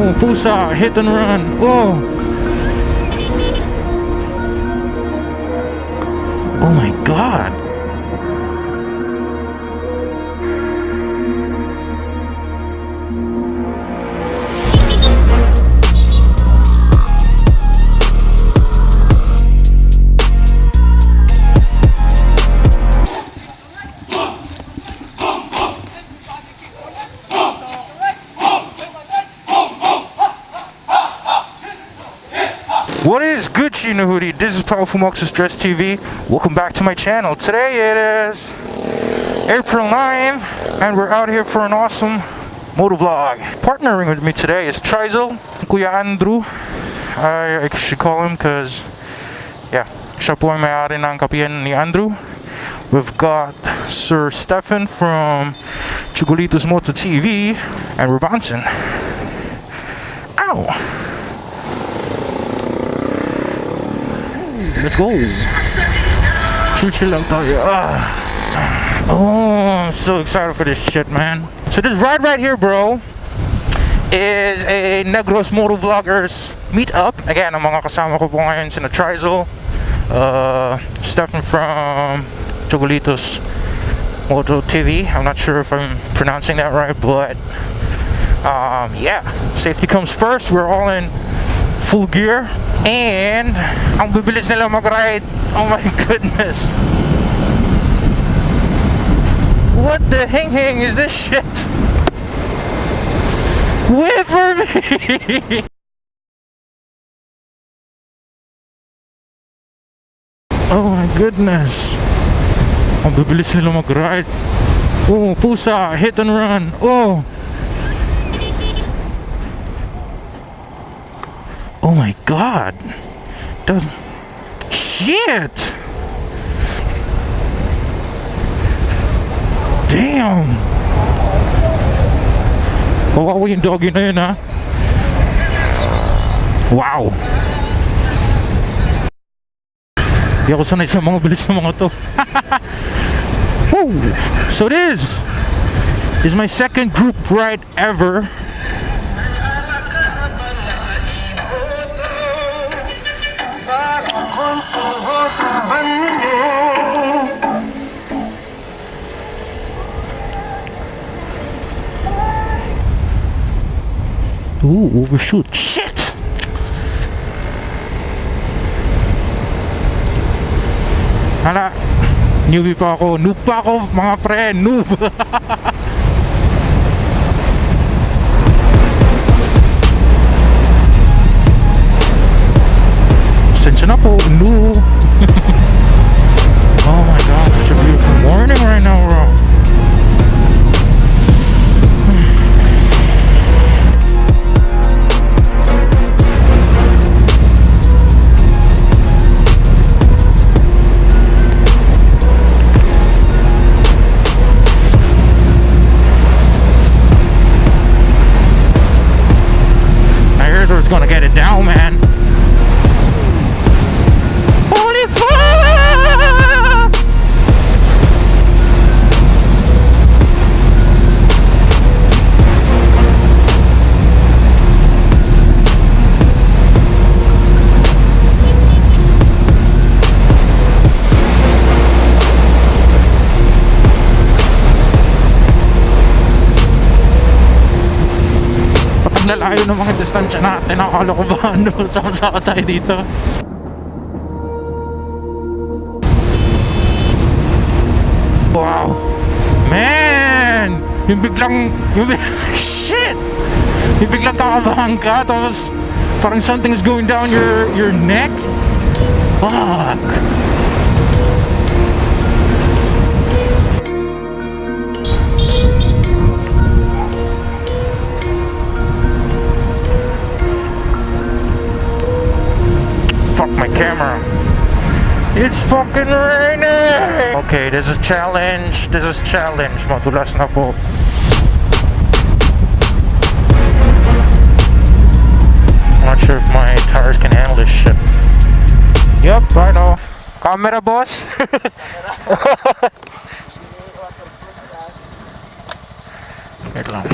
Oh, pusa, hit and run. Oh. Oh my God. What is good, Shinohudi? This is Powerful Mox's Dress TV. Welcome back to my channel. Today it is April 9 and we're out here for an awesome motovlog. Partnering with me today is Tryzl, Kuya Andrew. I should call him because, yeah, siya po ay may-ari ng Kapihan ni Andrew. We've got Sir Stefan from Chugolita's Moto TV and we're bouncing. Ow! Let's go. Chill lang tayo. Oh, I'm so excited for this shit, man. So this ride right here, bro, is a Negros Motovloggers meetup. Again, ang mga kasama ko po ngayon sina Tryzl, Stefan from Chugolita's Moto TV. I'm not sure if I'm pronouncing that right, but yeah, safety comes first. We're all in full gear and ang bibilis nila mag-ride. Oh my goodness, what the hang is this shit? Wait for me. Oh my goodness, ang bibilis nila mag-ride. Oh, pusa, hit and run. Oh, oh my God. The shit. Damn. Kawawa yung doggy na yun, ha? Wow. Di ako sanay sa mga bilis na mga to. Woo. So this is my second group ride ever. Ooh, overshoot. Shit! Hala, newbie pa ako. Noob pa ako, mga pre. Noob! Sensya na po, noob! Oh my God, such a beautiful morning right now, bro. It's gonna get it down, man. Holy fuck! Nalayo ng mga distansya natin. Akala ko ba ano, sama-sama tayo dito. Wow, man, yung biglang shit, yung biglang kakabahan ka tapos parang something is going down your neck. Fuck. My camera. It's fucking raining. Okay, this is challenge. This is challenge. Madulas na po. I'm not sure if my tires can handle this shit. Yep, I know. Camera, boss. Wait lang.